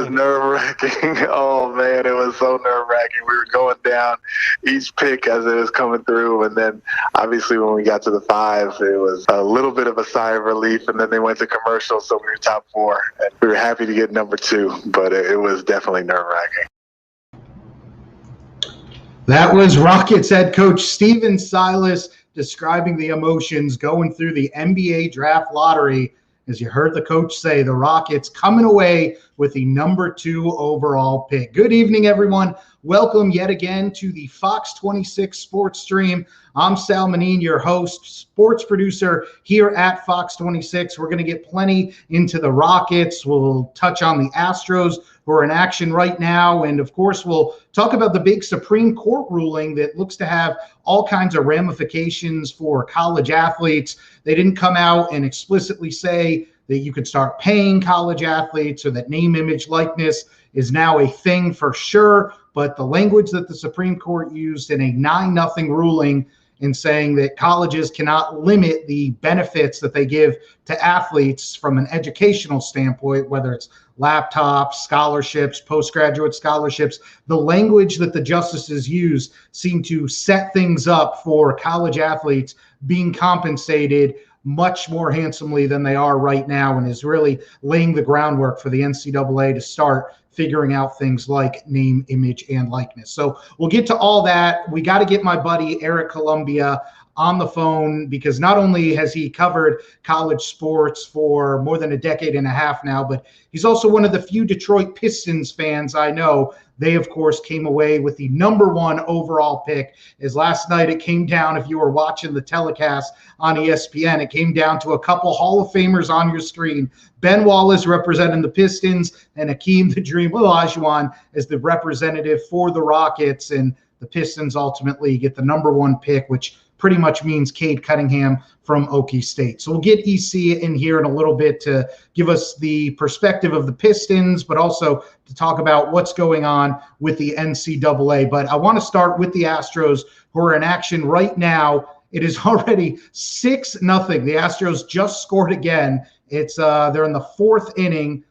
was nerve-wracking. Oh, man, it was so nerve-wracking. We were going down each pick as it was coming through, and then obviously when we got to the 5, it was a little bit of a sigh of relief, and then they went to commercial, so we were top 4, and we were happy to get number 2, but it was definitely nerve-wracking. That was Rockets head coach Stephen Silas describing the emotions going through the NBA draft lottery. As you heard the coach say, the Rockets coming away with the number 2 overall pick. Good evening, everyone. Welcome yet again to the Fox 26 Sports Stream. I'm Sal Manine, your host, sports producer here at Fox 26. We're going to get plenty into the Rockets. We'll touch on the Astros, who are in action right now. And of course, we'll talk about the big Supreme Court ruling that looks to have all kinds of ramifications for college athletes. They didn't come out and explicitly say that you could start paying college athletes or that name, image, likeness is now a thing for sure. But the language that the Supreme Court used in a 9-0 ruling in saying that colleges cannot limit the benefits that they give to athletes from an educational standpoint, whether it's laptops, scholarships, postgraduate scholarships, the language that the justices use seem to set things up for college athletes being compensated much more handsomely than they are right now, and is really laying the groundwork for the NCAA to start figuring out things like name, image, and likeness. So we'll get to all that. We got to get my buddy Eric Columbia on the phone, because not only has he covered college sports for more than a decade and a half now, but he's also one of the few Detroit Pistons fans I know. They, of course, came away with the number 1 overall pick. As last night it came down, if you were watching the telecast on ESPN, it came down to a couple Hall of Famers on your screen. Ben Wallace representing the Pistons and Hakeem the Dream Olajuwon as the representative for the Rockets. And the Pistons ultimately get the number 1 pick, which pretty much means Cade Cunningham from Okie State. So we'll get EC in here in a little bit to give us the perspective of the Pistons, but also to talk about what's going on with the NCAA. But I want to start with the Astros, who are in action right now. It is already 6-0. The Astros just scored again. It's they're in the 4th inning.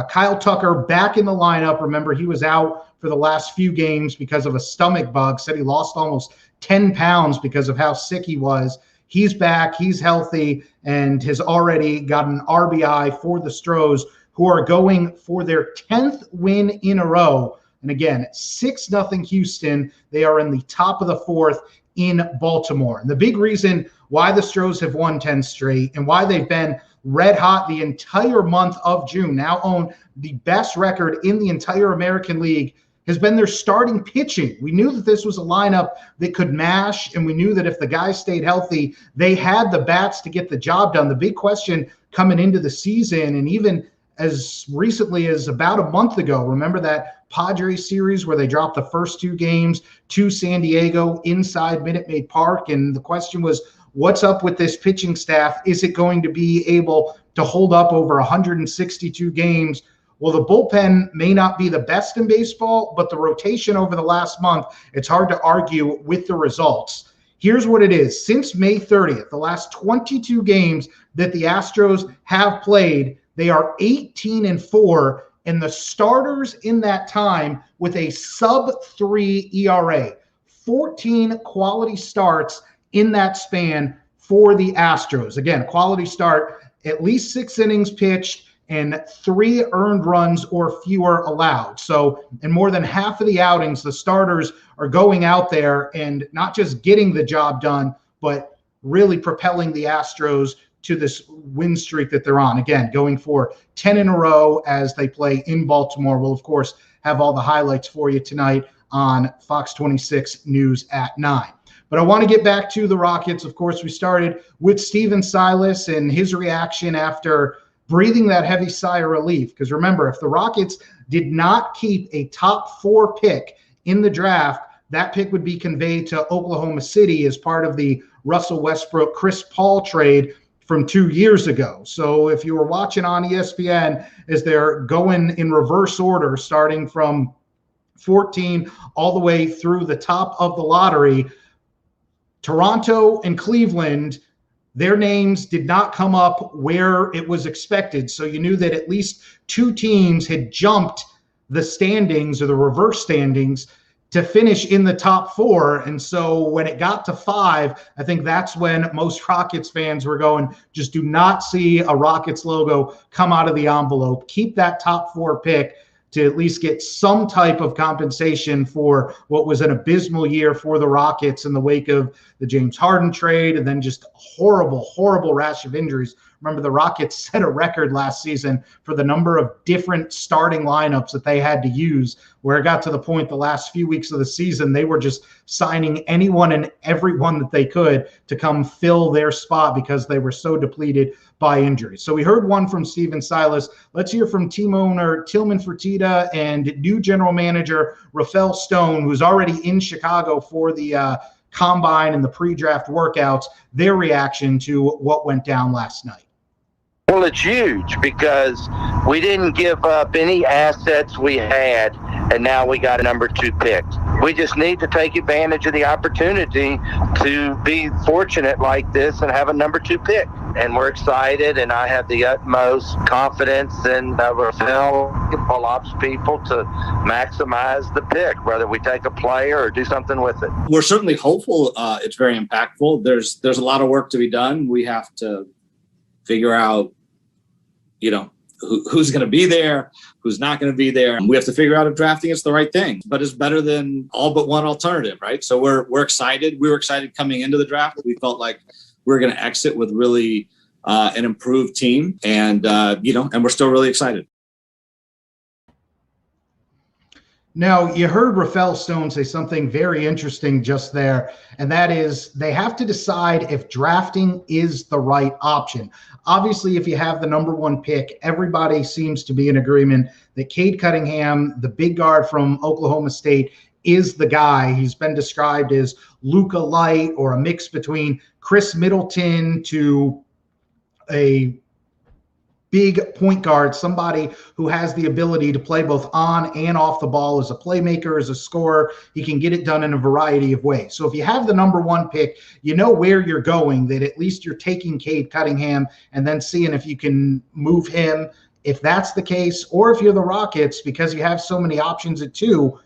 Kyle Tucker back in the lineup. Remember, he was out for the last few games because of a stomach bug. Said he lost almost 10 pounds because of how sick he was. He's back, he's healthy, and has already got an RBI for the Astros, who are going for their 10th win in a row. And again, 6-0 Houston. They are in the top of the 4th in Baltimore. And the big reason why the Astros have won 10 straight and why they've been red hot the entire month of June, now own the best record in the entire American League, has been their starting pitching. We knew that this was a lineup that could mash, and we knew that if the guys stayed healthy, they had the bats to get the job done. The big question coming into the season, and even as recently as about a month ago, remember that Padres series where they dropped the first 2 games to San Diego inside Minute Maid Park, and the question was, what's up with this pitching staff? Is it going to be able to hold up over 162 games? Well, the bullpen may not be the best in baseball, but the rotation over the last month, it's hard to argue with the results. Here's what it is. Since May 30th, the last 22 games that the Astros have played, they are 18-4, and the starters in that time with a sub-3 ERA. 14 quality starts in that span for the Astros. Again, quality start, at least 6 innings pitched, and 3 earned runs or fewer allowed. So in more than half of the outings, the starters are going out there and not just getting the job done, but really propelling the Astros to this win streak that they're on. Again, going for 10 in a row as they play in Baltimore. We'll, of course, have all the highlights for you tonight on Fox 26 News at 9. But I want to get back to the Rockets. Of course, we started with Stephen Silas and his reaction after breathing that heavy sigh of relief. Because remember, if the Rockets did not keep a top 4 pick in the draft, that pick would be conveyed to Oklahoma City as part of the Russell Westbrook, Chris Paul trade from 2 years ago. So if you were watching on ESPN as they're going in reverse order, starting from 14 all the way through the top of the lottery, Toronto and Cleveland, their names did not come up where it was expected. So you knew that at least 2 teams had jumped the standings or the reverse standings to finish in the top 4. And so when it got to 5, I think that's when most Rockets fans were going, just do not see a Rockets logo come out of the envelope. Keep that top 4 pick to at least get some type of compensation for what was an abysmal year for the Rockets in the wake of the James Harden trade and then just a horrible rash of injuries. Remember, the Rockets set a record last season for the number of different starting lineups that they had to use, where it got to the point the last few weeks of the season, they were just signing anyone and everyone that they could to come fill their spot because they were so depleted by injury. So we heard one from Stephen Silas. Let's hear from team owner Tillman Fertitta and new general manager Rafael Stone, who's already in Chicago for the combine and the pre-draft workouts, their reaction to what went down last night. Well, it's huge because we didn't give up any assets we had, and now we got a number 2 pick. We just need to take advantage of the opportunity to be fortunate like this and have a number 2 pick. And we're excited, and I have the utmost confidence in Rafael pull ops people to maximize the pick, whether we take a player or do something with it. We're certainly hopeful. It's very impactful. There's a lot of work to be done. We have to figure out, who's going to be there, who's not going to be there. We have to figure out if drafting is the right thing, but it's better than all but one alternative, right? So we're excited. We were excited coming into the draft. We felt like we were going to exit with really an improved team, and we're still really excited. Now, you heard Rafael Stone say something very interesting just there, and that is they have to decide if drafting is the right option. Obviously, if you have the number 1 pick, everybody seems to be in agreement that Cade Cunningham, the big guard from Oklahoma State, is the guy. He's been described as Luka Light or a mix between Chris Middleton to a big point guard, somebody who has the ability to play both on and off the ball as a playmaker, as a scorer. He can get it done in a variety of ways. So if you have the number 1 pick, you know where you're going, that at least you're taking Cade Cunningham and then seeing if you can move him, if that's the case, or if you're the Rockets, because you have so many options at 2.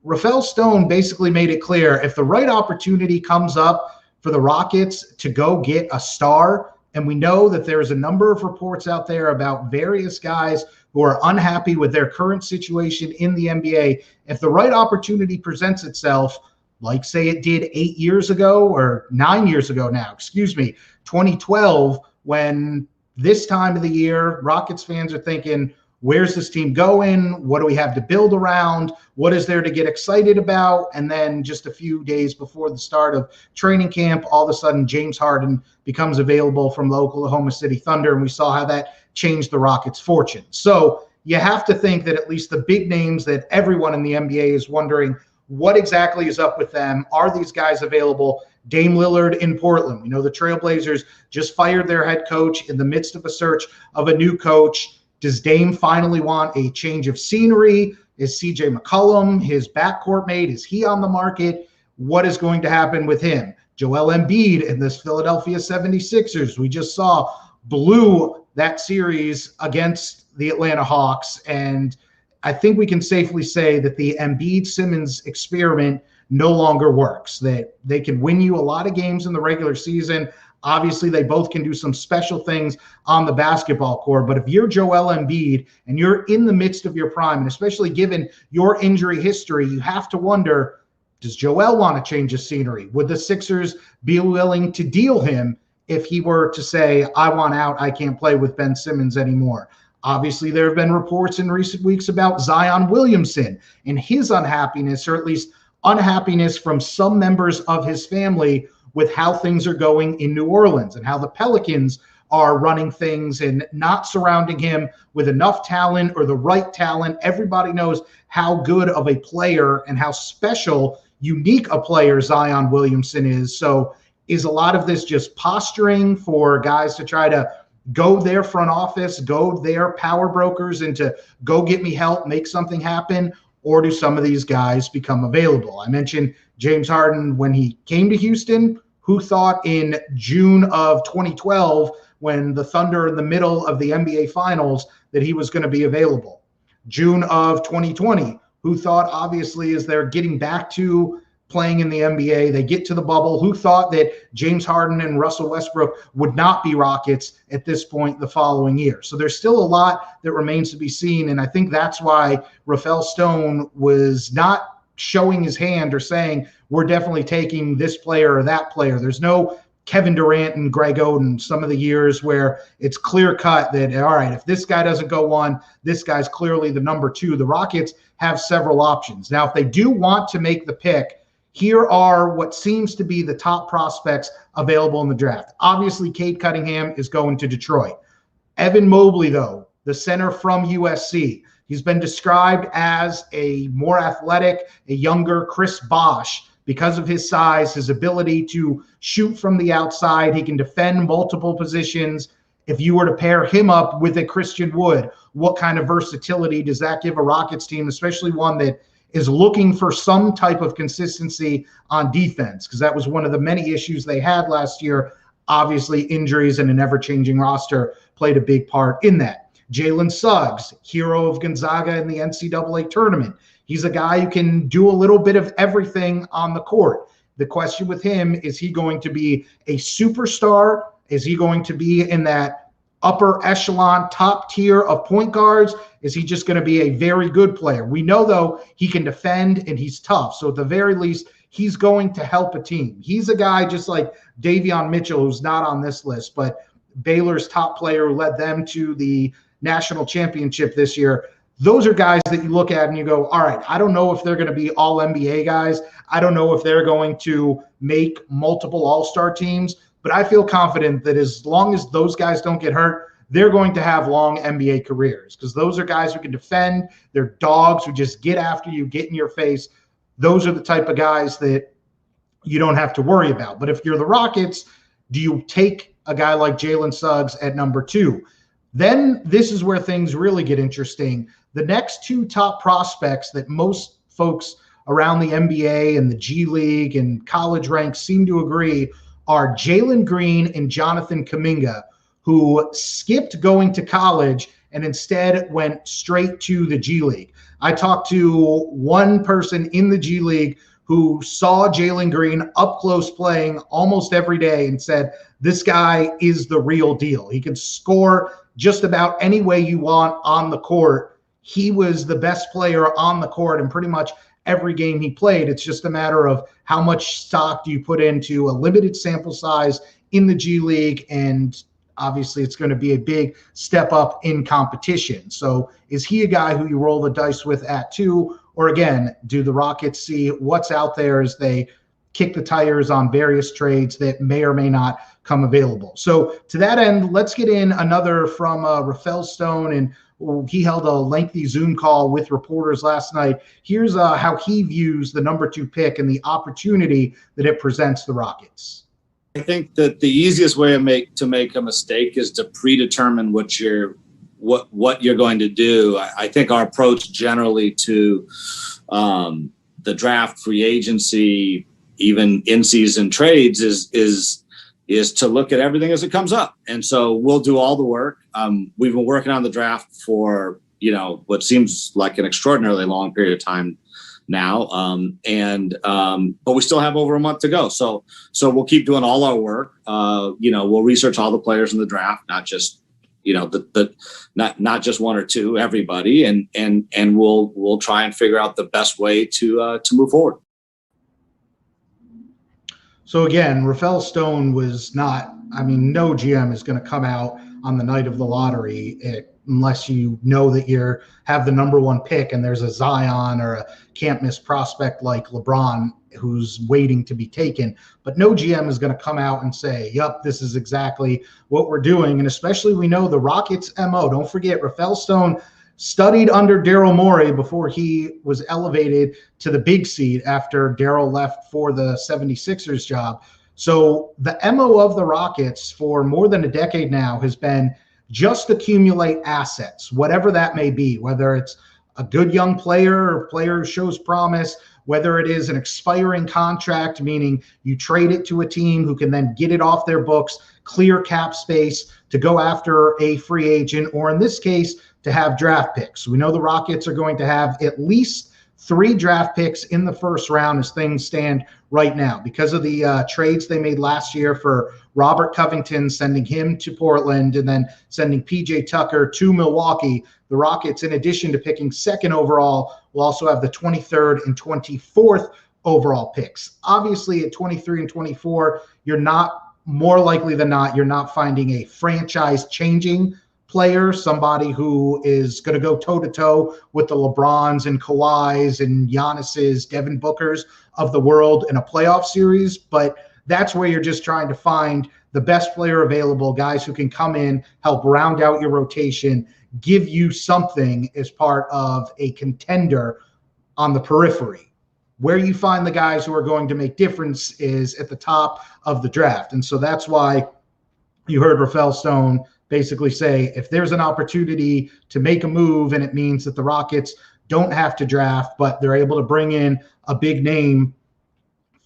Rafael Stone basically made it clear, if the right opportunity comes up for the Rockets to go get a star, and we know that there's a number of reports out there about various guys who are unhappy with their current situation in the NBA. If the right opportunity presents itself, like say it did 8 years ago or 9 years ago now, 2012, when this time of the year, Rockets fans are thinking, where's this team going? What do we have to build around? What is there to get excited about? And then just a few days before the start of training camp, all of a sudden James Harden becomes available from the Oklahoma City Thunder, and we saw how that changed the Rockets' fortune. So you have to think that at least the big names that everyone in the NBA is wondering, what exactly is up with them? Are these guys available? Dame Lillard in Portland. We know the Trailblazers just fired their head coach in the midst of a search of a new coach. Does Dame finally want a change of scenery? Is CJ McCollum his backcourt mate? Is he on the market? What is going to happen with him? Joel Embiid and this Philadelphia 76ers, we just saw, blew that series against the Atlanta Hawks. And I think we can safely say that the Embiid-Simmons experiment no longer works, that they can win you a lot of games in the regular season. Obviously, they both can do some special things on the basketball court. But if you're Joel Embiid and you're in the midst of your prime, and especially given your injury history, you have to wonder, does Joel want to change his scenery? Would the Sixers be willing to deal him if he were to say, I want out, I can't play with Ben Simmons anymore? Obviously, there have been reports in recent weeks about Zion Williamson and his unhappiness, or at least unhappiness from some members of his family with how things are going in New Orleans and how the Pelicans are running things and not surrounding him with enough talent or the right talent. Everybody knows how good of a player and how special, unique a player Zion Williamson is. So is a lot of this just posturing for guys to try to go their front office, go their power brokers, and to go get me help, make something happen? Or do some of these guys become available? I mentioned James Harden when he came to Houston. Who thought in June of 2012, when the Thunder in the middle of the NBA Finals, that he was going to be available? June of 2020, who thought, obviously, as they're getting back to playing in the NBA, they get to the bubble, who thought that James Harden and Russell Westbrook would not be Rockets at this point the following year. So there's still a lot that remains to be seen. And I think that's why Rafael Stone was not showing his hand or saying, we're definitely taking this player or that player. There's no Kevin Durant and Greg Oden, some of the years where it's clear cut that, all right, if this guy doesn't go one, this guy's clearly the number two. The Rockets have several options. Now, if they do want to make the pick, here are what seems to be the top prospects available in the draft. Obviously, Cade Cunningham is going to Detroit. Evan Mobley, though, the center from USC, he's been described as a more athletic, a younger Chris Bosh because of his size, his ability to shoot from the outside. He can defend multiple positions. If you were to pair him up with a Christian Wood, what kind of versatility does that give a Rockets team, especially one that is looking for some type of consistency on defense? Because that was one of the many issues they had last year. Obviously, injuries and an ever-changing roster played a big part in that. Jalen Suggs, hero of Gonzaga in the NCAA tournament. He's a guy who can do a little bit of everything on the court. The question with him, is he going to be a superstar? Is he going to be in that upper echelon, top tier of point guards? Is he just going to be a very good player? We know, though, he can defend and he's tough. So at the very least, he's going to help a team. He's a guy just like Davion Mitchell, who's not on this list, but Baylor's top player who led them to the national championship this year. Those are guys that you look at and you go, all right, I don't know if they're going to be all NBA guys. I don't know if they're going to make multiple all-star teams, but I feel confident that as long as those guys don't get hurt, they're going to have long NBA careers, because those are guys who can defend. They're dogs who just get after you, get in your face. Those are the type of guys that you don't have to worry about. But if you're the Rockets, do you take a guy like Jalen Suggs at number 2? Then this is where things really get interesting. The next two top prospects that most folks around the NBA and the G League and college ranks seem to agree are Jalen Green and Jonathan Kuminga, who skipped going to college and instead went straight to the G League. I talked to one person in the G League who saw Jalen Green up close playing almost every day and said, this guy is the real deal. He can score just about any way you want on the court. He was the best player on the court in pretty much every game he played. It's just a matter of how much stock do you put into a limited sample size in the G League, and obviously it's going to be a big step up in competition. So is he a guy who you roll the dice with at 2? Or again, do the Rockets see what's out there as they kick the tires on various trades that may or may not come available? So to that end, let's get in another from Rafael Stone, and he held a lengthy Zoom call with reporters last night. Here's how he views the number 2 pick and the opportunity that it presents the Rockets. I think that the easiest way to make a mistake is to predetermine what you're going to do. I think our approach generally to the draft, free agency, even in-season trades is to look at everything as it comes up. And so we'll do all the work. We've been working on the draft for, what seems like an extraordinarily long period of time now. But we still have over a month to go. So we'll keep doing all our work. We'll research all the players in the draft, not just, not just one or two, everybody. And we'll try and figure out the best way to move forward. So again, Rafael Stone was not, no GM is going to come out on the night of the lottery unless you know that you have the number 1 pick and there's a Zion or a can't miss prospect like LeBron who's waiting to be taken. But no GM is going to come out and say, yep, this is exactly what we're doing. And especially we know the Rockets' MO. Don't forget, Rafael Stone studied under Daryl Morey before he was elevated to the big seat after Daryl left for the 76ers job. So the MO of the Rockets for more than a decade now has been just accumulate assets, whatever that may be, whether it's a good young player or a player who shows promise, whether it is an expiring contract, meaning you trade it to a team who can then get it off their books, clear cap space to go after a free agent, or in this case, to have draft picks. We know the Rockets are going to have at least 3 draft picks in the first round as things stand right now because of the trades they made last year for Robert Covington, sending him to Portland and then sending PJ Tucker to Milwaukee. The Rockets, in addition to picking 2nd overall, will also have the 23rd and 24th overall picks. Obviously, at 23 and 24, you're not, more likely than not, you're not finding a franchise-changing player, somebody who is going to go toe-to-toe with the LeBrons and Kawhis and Giannis's, Devin Bookers of the world in a playoff series. But that's where you're just trying to find the best player available, guys who can come in, help round out your rotation, give you something as part of a contender on the periphery. Where you find the guys who are going to make difference is at the top of the draft. And so that's why you heard Rafael Stone basically say, if there's an opportunity to make a move and it means that the Rockets don't have to draft, but they're able to bring in a big name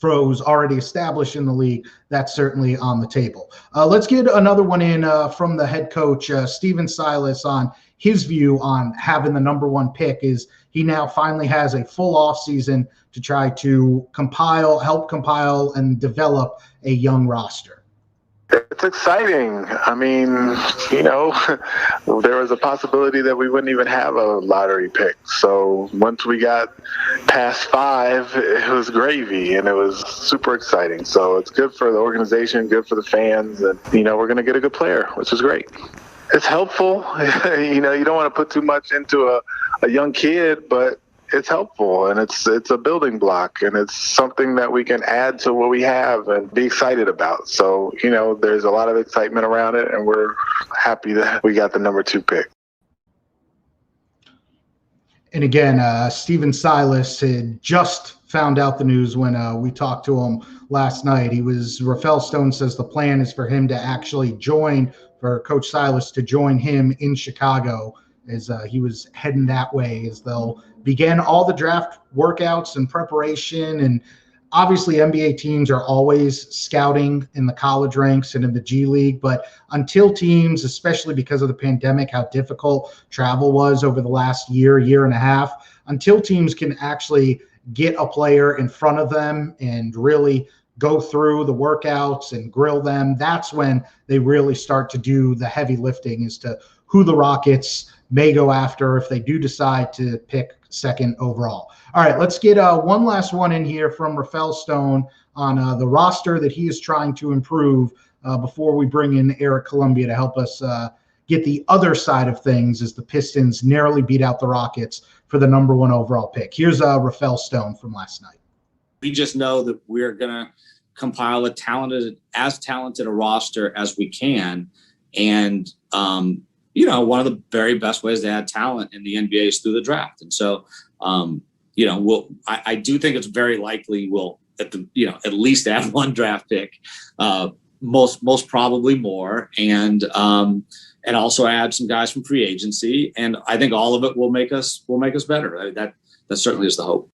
who's already established in the league, that's certainly on the table. Let's get another one in from the head coach, Stephen Silas, on his view on having the number 1 pick. Is he now finally has a full offseason to try to help compile and develop a young roster. It's exciting. I mean, there was a possibility that we wouldn't even have a lottery pick. So once we got past 5, it was gravy, and it was super exciting. So it's good for the organization, good for the fans, and, we're going to get a good player, which is great. It's helpful. You don't want to put too much into a young kid, but it's helpful, and it's a building block, and it's something that we can add to what we have and be excited about. So, there's a lot of excitement around it, and we're happy that we got the number 2 pick. And again, Stephen Silas had just found out the news when we talked to him last night. Rafael Stone says the plan is for him to actually for Coach Silas to join him in Chicago as he was heading that way, as they'll begin all the draft workouts and preparation. And obviously NBA teams are always scouting in the college ranks and in the G League, but until teams, especially because of the pandemic, how difficult travel was over the last year and a half, until teams can actually get a player in front of them and really go through the workouts and grill them, that's when they really start to do the heavy lifting as to who the Rockets may go after if they do decide to pick 2nd overall. All right, let's get one last one in here from Rafael Stone on the roster that he is trying to improve before we bring in Eric Columbia to help us get the other side of things as the Pistons narrowly beat out the Rockets for the number 1 overall pick. Here's Rafael Stone from last night. We just know that we're going to compile as talented a roster as we can. And, one of the very best ways to add talent in the NBA is through the draft. And so, I do think it's very likely we'll at least add 1 draft pick, most probably more, and also add some guys from free agency. And I think all of it will make us better. That certainly is the hope.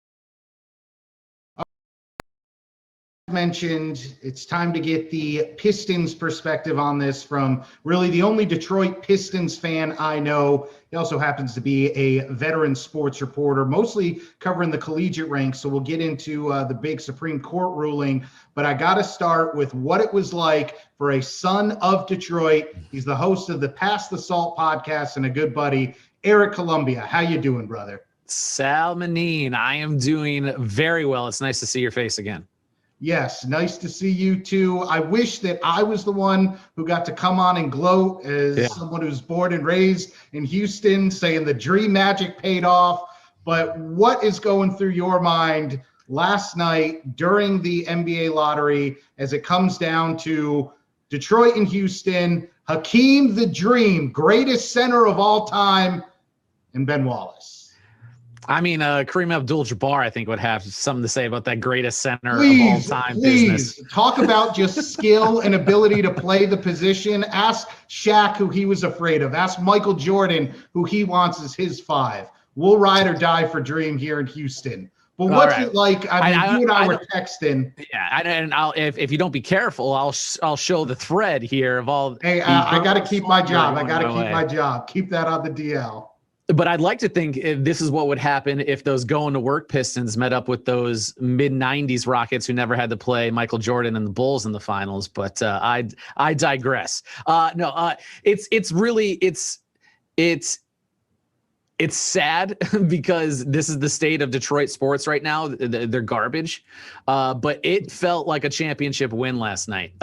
Mentioned, it's time to get the Pistons perspective on this from really the only Detroit Pistons fan I know. He also happens to be a veteran sports reporter, mostly covering the collegiate ranks. So we'll get into the big Supreme Court ruling, but I got to start with what it was like for a son of Detroit. He's the host of the Pass the Salt podcast and a good buddy, Eric Columbia. How you doing, brother? Salmonine, I am doing very well. It's nice to see your face again. Yes, nice to see you too. I wish that I was the one who got to come on and gloat as someone who's born and raised in Houston, saying the dream magic paid off. But what is going through your mind last night during the NBA lottery as it comes down to Detroit and Houston, Hakeem the Dream, greatest center of all time, and Ben Wallace? I mean, Kareem Abdul-Jabbar, I think, would have something to say about that greatest center of all time business. Talk about just skill and ability to play the position. Ask Shaq who he was afraid of. Ask Michael Jordan who he wants as his 5. We'll ride or die for Dream here in Houston. But what's it like? I mean, you and I were texting. Yeah, and if you don't be careful, I'll show the thread here of all. Hey, I got to keep my job. I got to keep my job. Keep that on the DL. But I'd like to think this is what would happen if those going to work Pistons met up with those mid 90s Rockets who never had to play Michael Jordan and the Bulls in the finals. But I digress. It's sad because this is the state of Detroit sports right now. They're garbage. But it felt like a championship win last night.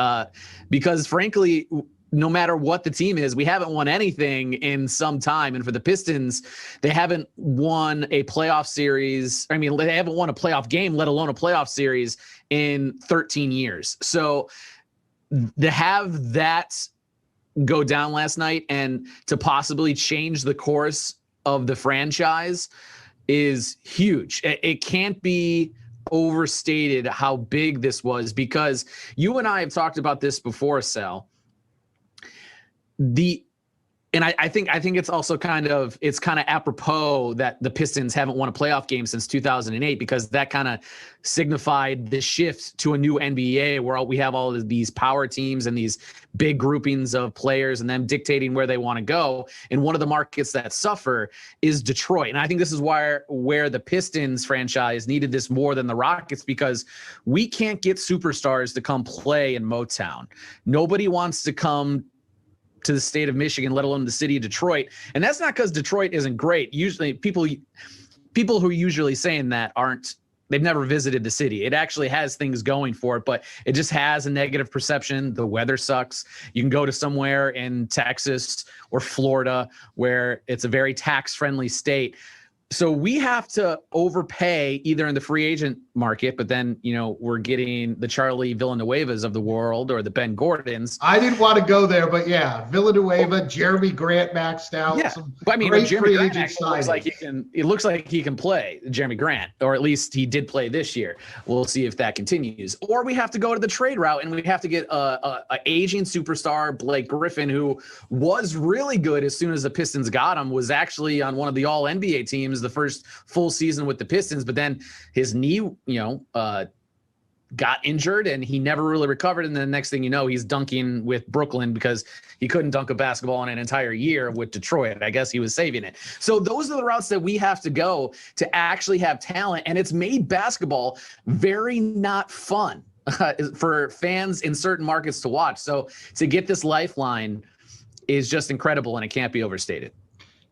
Because frankly, no matter what the team is, we haven't won anything in some time. And for the Pistons, they haven't won a playoff series. I mean, they haven't won a playoff game, let alone a playoff series in 13 years. So to have that go down last night and to possibly change the course of the franchise is huge. It can't be overstated how big this was, because you and I have talked about this before, Sal. I think it's also kind of apropos that the Pistons haven't won a playoff game since 2008, because that kind of signified the shift to a new NBA where we have all of these power teams and these big groupings of players and them dictating where they want to go. And one of the markets that suffer is Detroit. And I think this is where the Pistons franchise needed this more than the Rockets, because we can't get superstars to come play in Motown. Nobody wants to come to the state of Michigan, let alone the city of Detroit. And that's not because Detroit isn't great. Usually people who are usually saying that they've never visited the city. It actually has things going for it, but it just has a negative perception. The weather sucks. You can go to somewhere in Texas or Florida where it's a very tax-friendly state. So we have to overpay either in the free agent market, but then, we're getting the Charlie Villanuevas of the world or the Ben Gordons. I didn't want to go there, but yeah, Villanueva, Jeremy Grant maxed out. Yeah, but I mean, Jeremy Grant looks like he can play, Jeremy Grant, or at least he did play this year. We'll see if that continues. Or we have to go to the trade route and we have to get a aging superstar, Blake Griffin, who was really good as soon as the Pistons got him, was actually on one of the all NBA teams the first full season with the Pistons, but then his knee, got injured and he never really recovered. And then the next thing you know, he's dunking with Brooklyn because he couldn't dunk a basketball in an entire year with Detroit. I guess he was saving it. So those are the routes that we have to go to actually have talent. And it's made basketball very not fun for fans in certain markets to watch. So to get this lifeline is just incredible, and it can't be overstated.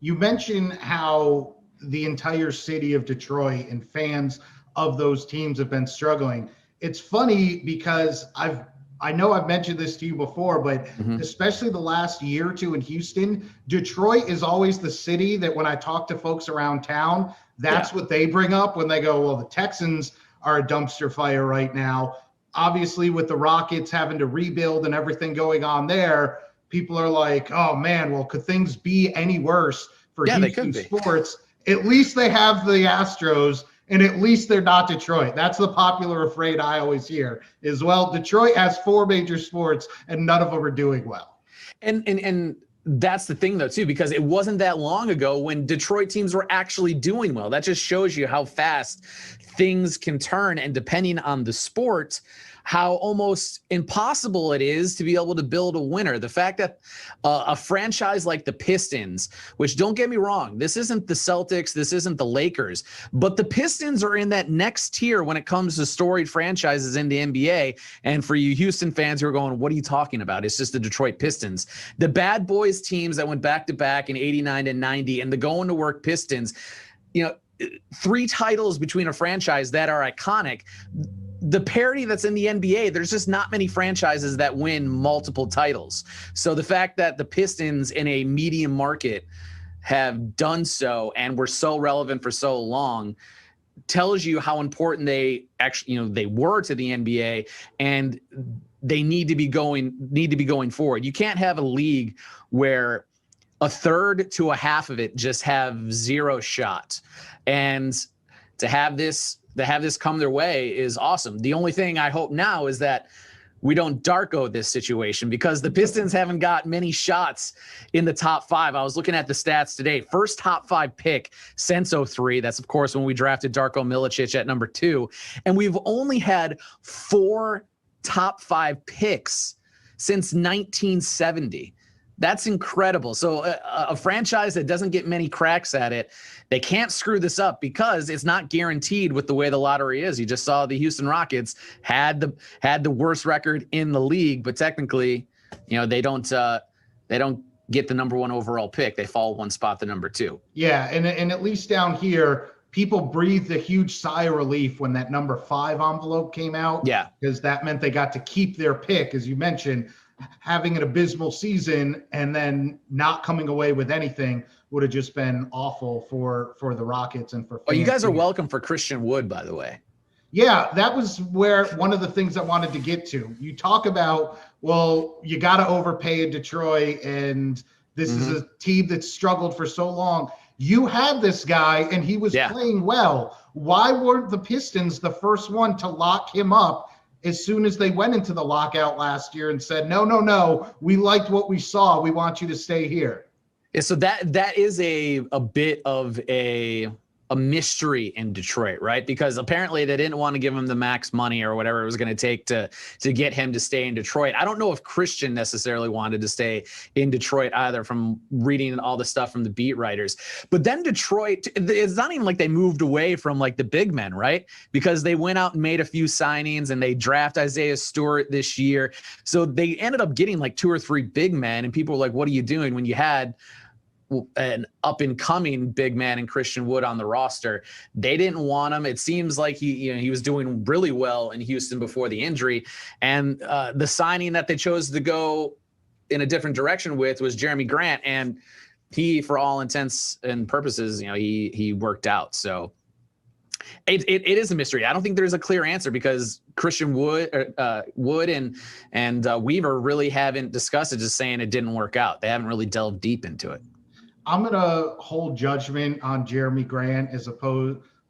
You mentioned how the entire city of Detroit and fans of those teams have been struggling. It's funny because I know I've mentioned this to you before, but especially the last year or two in Houston, Detroit is always the city that when I talk to folks around town, that's what they bring up when they go, well, the Texans are a dumpster fire right now. Obviously, with the Rockets having to rebuild and everything going on there, people are like, oh man, well, could things be any worse for Houston sports? At least they have the Astros, and at least they're not Detroit. That's the popular refrain I always hear is, well, Detroit has 4 major sports and none of them are doing well. And that's the thing, though, too, because it wasn't that long ago when Detroit teams were actually doing well. That just shows you how fast things can turn, and depending on the sport, how almost impossible it is to be able to build a winner. The fact that a franchise like the Pistons, which, don't get me wrong, this isn't the Celtics, this isn't the Lakers, but the Pistons are in that next tier when it comes to storied franchises in the NBA. And for you Houston fans who are going, what are you talking about? It's just the Detroit Pistons. The bad boys teams that went back to back in 89 and 90 and the going to work Pistons, 3 titles between a franchise that are iconic. The parity that's in the NBA, there's just not many franchises that win multiple titles. So the fact that the Pistons in a medium market have done so and were so relevant for so long tells you how important they actually, they were to the NBA, and they need to be going forward. You can't have a league where a third to a half of it just have zero shot. And to have this come their way is awesome. The only thing I hope now is that we don't Darko this situation, because the Pistons haven't got many shots in the top 5. I was looking at the stats today. First top 5 pick since 2003. That's, of course, when we drafted Darko Milicic at number 2. And we've only had 4 top 5 picks since 1970. That's incredible. So a franchise that doesn't get many cracks at it, they can't screw this up because it's not guaranteed with the way the lottery is. You just saw the Houston Rockets had the worst record in the league, but technically, they don't get the number 1 overall pick. They fall one spot to number 2. Yeah, and at least down here, people breathed a huge sigh of relief when that number 5 envelope came out. Yeah, because that meant they got to keep their pick, as you mentioned. Having an abysmal season and then not coming away with anything would have just been awful for the Rockets and for fans. Oh, you guys are welcome for Christian Wood, by the way. Yeah, that was where one of the things I wanted to get to. You talk about, well, you got to overpay in Detroit, and this is a team that's struggled for so long. You had this guy, and he was playing well. Why weren't the Pistons the first one to lock him up as soon as they went into the lockout last year and said, no, we liked what we saw. We want you to stay here? Yeah, so that is a bit of a mystery in Detroit, right? Because apparently they didn't want to give him the max money or whatever it was going to take to get him to stay in Detroit. I don't know if Christian necessarily wanted to stay in Detroit either, from reading all the stuff from the beat writers. But then Detroit, it's not even like they moved away from like the big men, right? Because they went out and made a few signings and they draft Isaiah Stewart this year. So they ended up getting like 2 or 3 big men, and people were like, what are you doing when you had an up-and-coming big man in Christian Wood on the roster? They didn't want him. It seems like he was doing really well in Houston before the injury, and the signing that they chose to go in a different direction with was Jeremy Grant, and he, for all intents and purposes, he worked out. So it is a mystery. I don't think there's a clear answer because Christian Wood and Weaver really haven't discussed it, just saying it didn't work out. They haven't really delved deep into it. I'm going to hold judgment on Jeremy Grant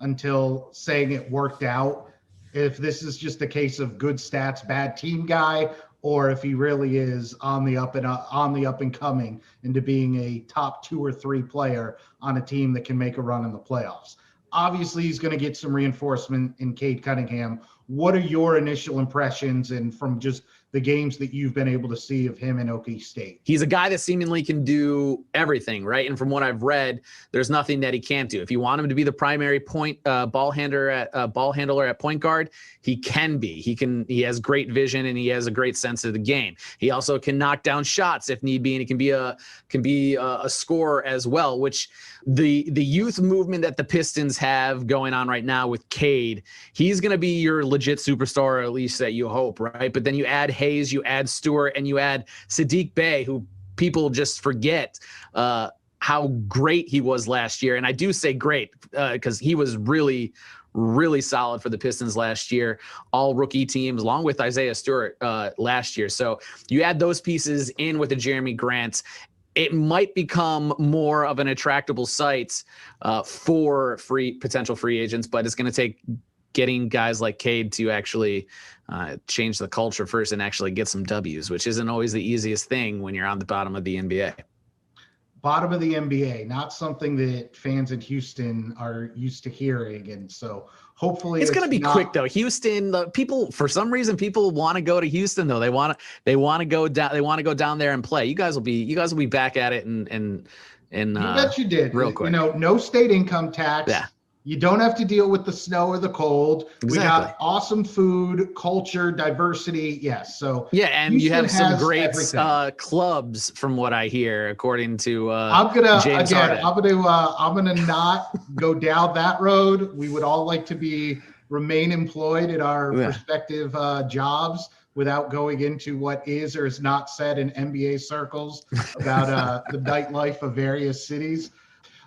until saying it worked out. If this is just a case of good stats, bad team guy, or if he really is on the up and coming into being a top 2 or 3 player on a team that can make a run in the playoffs. Obviously, he's going to get some reinforcement in Cade Cunningham. What are your initial impressions and from just the games that you've bbeen able to see of him in Okie State? He's a guy that seemingly can do everything, right? And from what I've read, there's nothing that he can't do. If you want him to be the primary ball handler at point guard, he can be. He has great vision and he has a great sense of the game. He also can knock down shots if need be, and he can be a scorer as well, which the youth movement that the Pistons have going on right now with Cade, he's going to be your legit superstar, or at least that you hope, right? But then you add Hayes, you add Stewart, and you add Sadiq Bey, who people just forget how great he was last year. And I do say great because he was really, really solid for the Pistons last year, all rookie teams, along with Isaiah Stewart last year. So you add those pieces in with the Jeremy Grant, it might become more of an attractable site for potential free agents, but it's going to take getting guys like Cade to actually change the culture first and actually get some W's, which isn't always the easiest thing when you're on the bottom of the NBA. Bottom of the NBA, not something that fans in Houston are used to hearing. And so hopefully it's going to be quick though. Houston, for some reason, people want to go to Houston though. They want to go down there and play. You guys will be back at it and you bet you did. Real quick. No state income tax. Yeah. You don't have to deal with the snow or the cold. Exactly. We got awesome food, culture, diversity. Yes. So yeah, and Houston you have some great clubs, from what I hear, according to James Harden. I'm gonna not go down that road. We would all like to remain employed at our respective jobs without going into what is or is not said in NBA circles about the nightlife of various cities.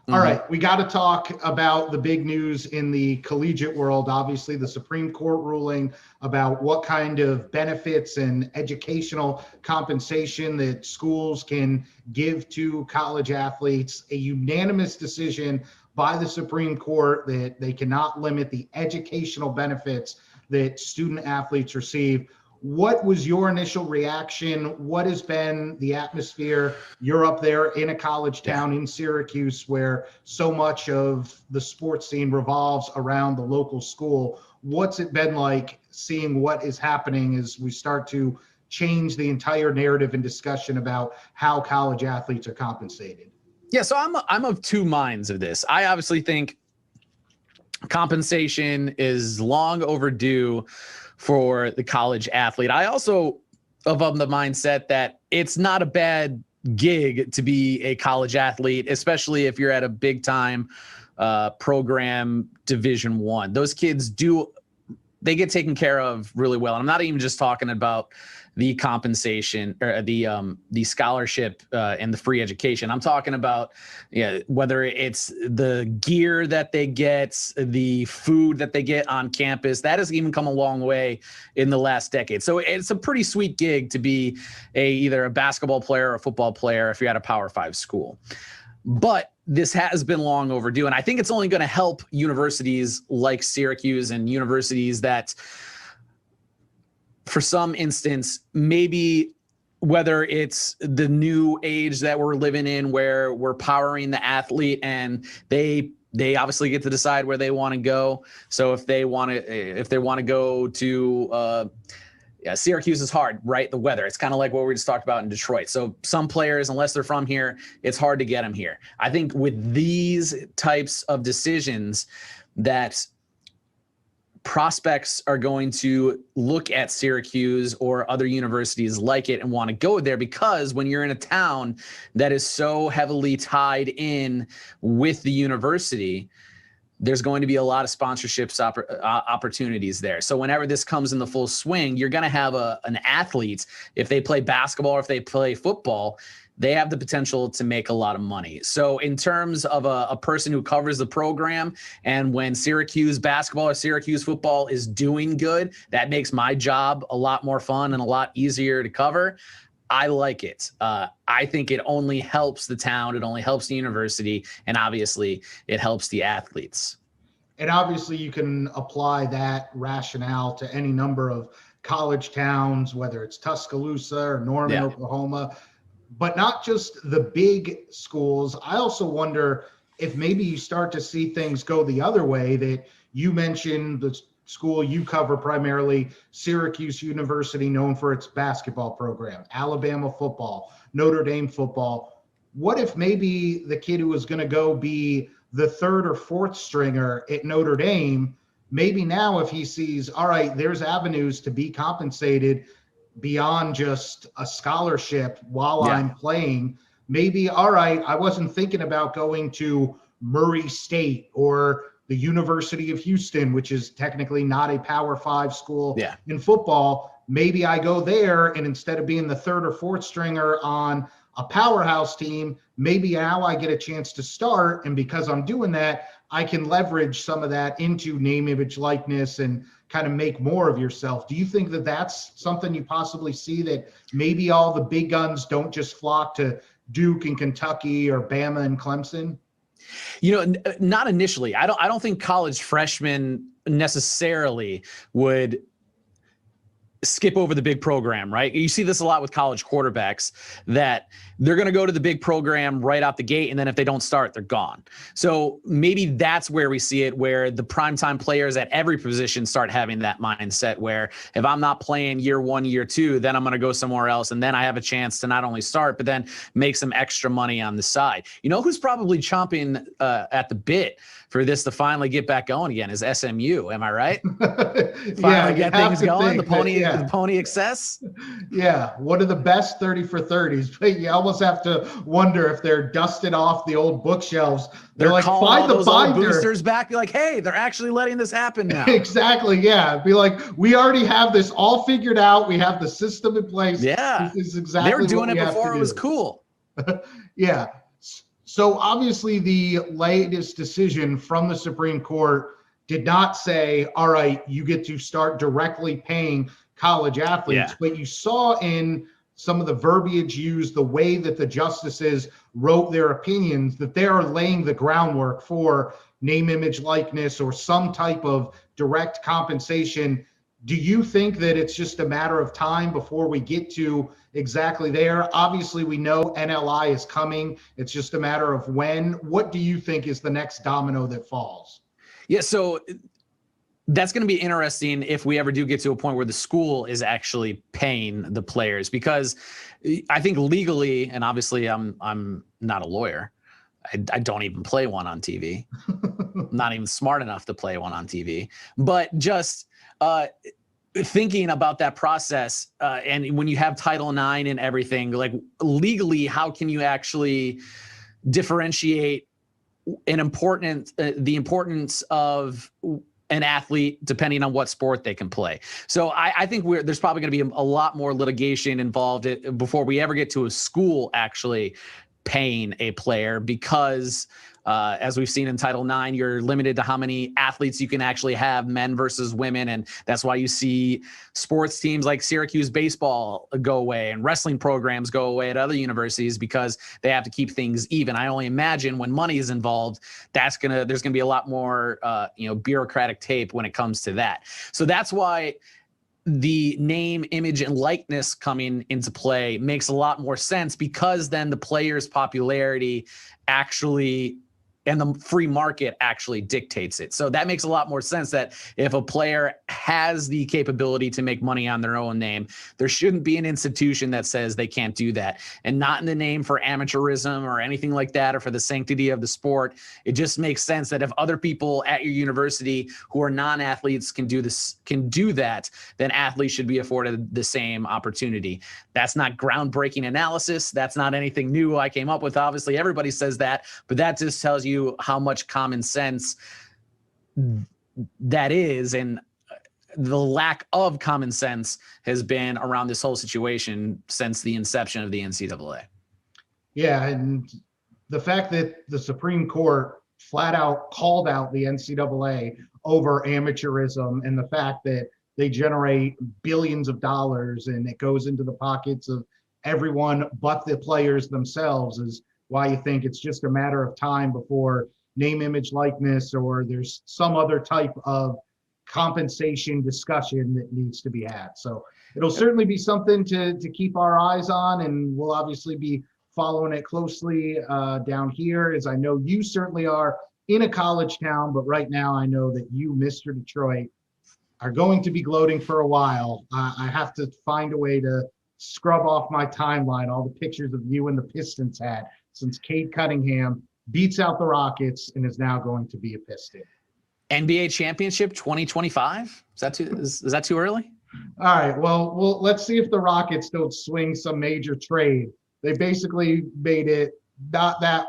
All right, we got to talk about the big news in the collegiate world. Obviously, the Supreme Court ruling about what kind of benefits and educational compensation that schools can give to college athletes. A unanimous decision by the Supreme Court that they cannot limit the educational benefits that student athletes receive. What was your initial reaction? What has been the atmosphere? You're up there in a college town in Syracuse where so much of the sports scene revolves around the local school. What's it been like seeing what is happening as we start to change the entire narrative and discussion about how college athletes are compensated? Yeah, so I'm of two minds of this. I obviously think compensation is long overdue for the college athlete. I also of the mindset that it's not a bad gig to be a college athlete, especially if you're at a big time program, Division I. Those kids they get taken care of really well. And I'm not even just talking about the compensation or the scholarship and the free education. I'm talking about whether it's the gear that they get, the food that they get on campus. That has even come a long way in the last decade. So it's a pretty sweet gig to be either a basketball player or a football player if you're at a Power 5 school. But this has been long overdue. And I think it's only going to help universities like Syracuse and universities that, for some instance, maybe whether it's the new age that we're living in where we're powering the athlete and they obviously get to decide where they want to go. So if they want to go to Syracuse is hard, right? The weather. It's kind of like what we just talked about in Detroit. So some players, unless they're from here, it's hard to get them here. I think with these types of decisions that prospects are going to look at Syracuse or other universities like it and want to go there, because when you're in a town that is so heavily tied in with the university, there's going to be a lot of sponsorships opportunities there. So whenever this comes in the full swing, you're going to have an athlete, if they play basketball or if they play football, they have the potential to make a lot of money. So in terms of a person who covers the program, and when Syracuse basketball or Syracuse football is doing good, that makes my job a lot more fun and a lot easier to cover. I like it. I think it only helps the town. It only helps the university. And obviously it helps the athletes. And obviously you can apply that rationale to any number of college towns, whether it's Tuscaloosa or Norman, Oklahoma, but not just the big schools. I also wonder if maybe you start to see things go the other way. That you mentioned the school you cover primarily, Syracuse University, known for its basketball program, Alabama football, Notre Dame football. What if maybe the kid who was going to go be the third or fourth stringer at Notre Dame, maybe now if he sees, all right, there's avenues to be compensated beyond just a scholarship while I'm playing, maybe, all right, I wasn't thinking about going to Murray State or the University of Houston, which is technically not a Power 5 school in football. Maybe I go there, and instead of being the third or fourth stringer on a powerhouse team, maybe now I get a chance to start. And because I'm doing that, I can leverage some of that into name, image, likeness, and kind of make more of yourself. Do you think that that's something you possibly see, that maybe all the big guns don't just flock to Duke and Kentucky or Bama and Clemson? Not initially. I don't think college freshmen necessarily would skip over the big program, right? You see this a lot with college quarterbacks, that they're going to go to the big program right out the gate, and then if they don't start, they're gone. So maybe that's where we see it, where the primetime players at every position start having that mindset where if I'm not playing year one, year two, then I'm going to go somewhere else, and then I have a chance to not only start, but then make some extra money on the side. You know who's probably chomping at the bit for this to finally get back going again is SMU. Am I right? Finally get things going. The Pony Excess. Yeah, one of the best 30 for 30s. But you almost have to wonder if they're dusted off the old bookshelves. They're like, find the binder. Old boosters back. Be like, hey, they're actually letting this happen now. Exactly. Yeah. Be like, we already have this all figured out. We have the system in place. Yeah. This is exactly they were doing what it before it was cool. Yeah. So obviously the latest decision from the Supreme Court did not say, all right, you get to start directly paying college athletes, but you saw in some of the verbiage used, the way that the justices wrote their opinions, that they are laying the groundwork for name, image, likeness, or some type of direct compensation. Do you think that it's just a matter of time before we get to exactly there? Obviously, we know NLI is coming. It's just a matter of when. What do you think is the next domino that falls? Yeah, so That's going to be interesting if we ever do get to a point where the school is actually paying the players, because I think legally, and obviously I'm not a lawyer. I don't even play one on TV. I'm not even smart enough to play one on TV. But just thinking about that process, and when you have Title IX and everything, like legally, how can you actually differentiate the importance of an athlete depending on what sport they can play? So I think there's probably going to be a lot more litigation involved before we ever get to a school actually paying a player, because as we've seen in Title IX, you're limited to how many athletes you can actually have, men versus women. And that's why you see sports teams like Syracuse baseball go away and wrestling programs go away at other universities, because they have to keep things even. I only imagine when money is involved, there's going to be a lot more bureaucratic tape when it comes to that. So that's why the name, image, and likeness coming into play makes a lot more sense, because then the player's popularity actually and the free market actually dictates it. So that makes a lot more sense, that if a player has the capability to make money on their own name, there shouldn't be an institution that says they can't do that. And not in the name for amateurism or anything like that, or for the sanctity of the sport. It just makes sense that if other people at your university who are non-athletes can do that, then athletes should be afforded the same opportunity. That's not groundbreaking analysis. That's not anything new I came up with. Obviously, everybody says that, but that just tells you how much common sense that is, and the lack of common sense has been around this whole situation since the inception of the NCAA. Yeah, and the fact that the Supreme Court flat out called out the NCAA over amateurism, and the fact that they generate billions of dollars and it goes into the pockets of everyone but the players themselves, is why you think it's just a matter of time before name, image, likeness, or there's some other type of compensation discussion that needs to be had. So it'll certainly be something to keep our eyes on, and we'll obviously be following it closely down here, as I know you certainly are in a college town. But right now I know that you, Mr. Detroit, are going to be gloating for a while. I have to find a way to scrub off my timeline all the pictures of you in the Pistons hat, since Cade Cunningham beats out the Rockets and is now going to be a Piston. NBA championship 2025? Is that too early? All right. Well, let's see if the Rockets don't swing some major trade. They basically made it not that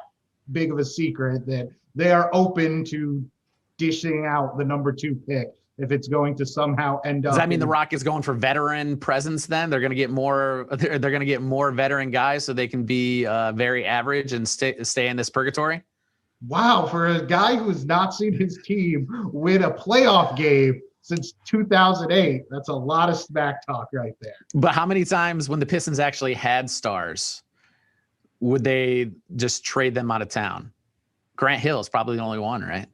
big of a secret that they are open to dishing out the number 2 pick if it's going to somehow end up. Does that mean the Rockets going for veteran presence then? They're going to get more. They're going to get more veteran guys so they can be very average and stay in this purgatory. Wow, for a guy who has not seen his team win a playoff game since 2008, that's a lot of smack talk right there. But how many times when the Pistons actually had stars would they just trade them out of town? Grant Hill is probably the only one, right?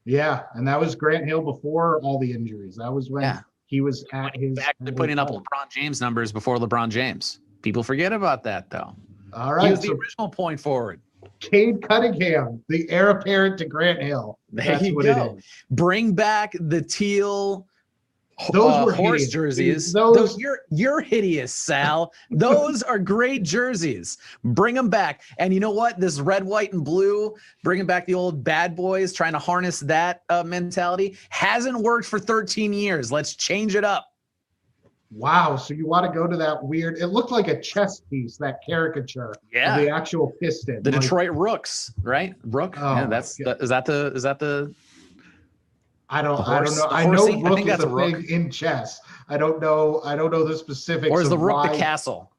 Yeah, and that was Grant Hill before all the injuries. That was when he was at his back to putting up LeBron James numbers before LeBron James. People forget about that, though. All right, he was the original point forward. Cade Cunningham, the heir apparent to Grant Hill. That's what it is. Bring back the teal those were horse hideous. jerseys. Those you're hideous, Sal. Those are great jerseys. Bring them back. And you know what? This red, white, and blue, bringing back the old bad boys, trying to harness that mentality, hasn't worked for 13 years. Let's change it up. Wow. So you want to go to that weird, it looked like a chess piece, that caricature of the actual Piston. The Detroit Rooks, right? Rook. Oh, yeah, is that the I don't know. I know Rook I think is that's a thing in chess. I don't know the specifics. Or is the Rook why, the castle?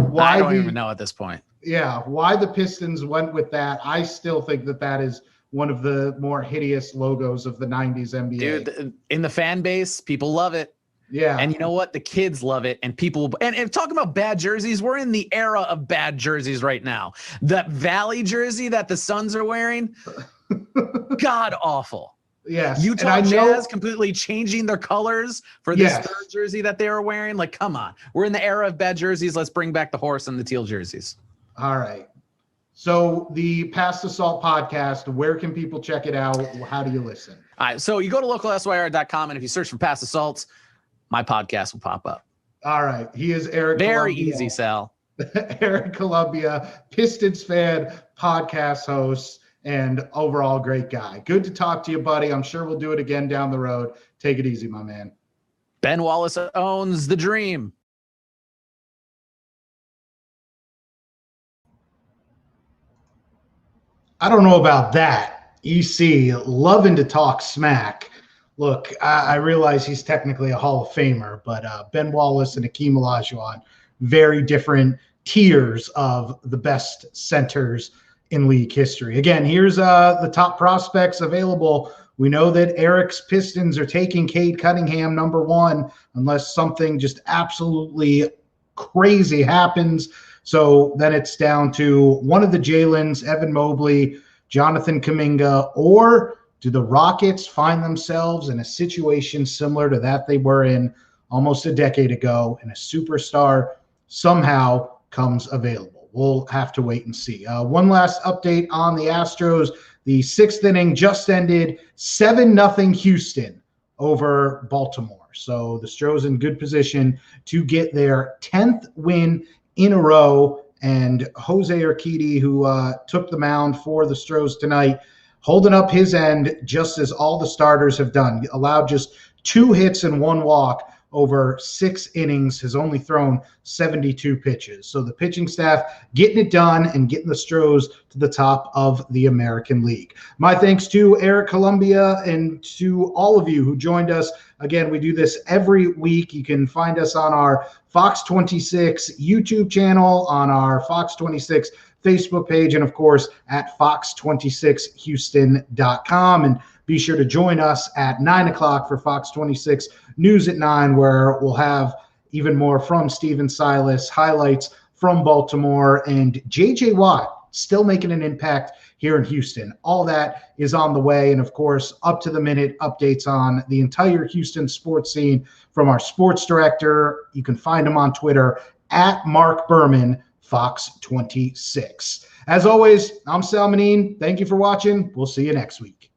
Why I don't even know at this point. Yeah, why the Pistons went with that. I still think that is one of the more hideous logos of the 90s NBA. Dude, in the fan base, people love it. Yeah. And you know what? The kids love it. And people, and talking about bad jerseys, we're in the era of bad jerseys right now. That Valley jersey that the Suns are wearing, god awful. Yes. Utah Jazz completely changing their colors for this third jersey that they were wearing. Like, come on. We're in the era of bad jerseys. Let's bring back the horse and the teal jerseys. All right. So the Pass the Salt podcast, where can people check it out? How do you listen? All right. So you go to localsyr.com, and if you search for Pass the Salt, my podcast will pop up. All right. He is Eric Very Columbia. easy, Sal. Eric Columbia, Pistons fan, podcast host, and overall great guy. Good to talk to you, buddy. I'm sure we'll do it again down the road. Take it easy, my man. Ben Wallace owns the dream. I don't know about that. EC, loving to talk smack. Look, I realize he's technically a Hall of Famer, but Ben Wallace and Hakeem Olajuwon, very different tiers of the best centers in league history. Again, here's the top prospects available. We know that Eric's Pistons are taking Cade Cunningham #1 unless something just absolutely crazy happens. So then it's down to one of the Jalen's, Evan Mobley, Jonathan Kuminga, or do the Rockets find themselves in a situation similar to that they were in almost a decade ago, and a superstar somehow comes available? We'll have to wait and see. One last update on the Astros. The 6th inning just ended, 7-0 Houston over Baltimore. So the Astros in good position to get their 10th win in a row. And Jose Urquidy, who took the mound for the Astros tonight, holding up his end just as all the starters have done. Allowed just 2 hits and 1 walk over 6 innings, has only thrown 72 pitches. So the pitching staff getting it done and getting the Astros to the top of the American League. My thanks to Eric Columbia and to all of you who joined us. Again, we do this every week. You can find us on our Fox 26 YouTube channel, on our Fox 26 Facebook page, and of course at fox26houston.com. And be sure to join us at 9 o'clock for Fox 26 News at 9, where we'll have even more from Stephen Silas, highlights from Baltimore, and J.J. Watt still making an impact here in Houston. All that is on the way. And of course, up-to-the-minute updates on the entire Houston sports scene from our sports director. You can find him on Twitter at Mark Berman, Fox 26. As always, I'm Sal Manine. Thank you for watching. We'll see you next week.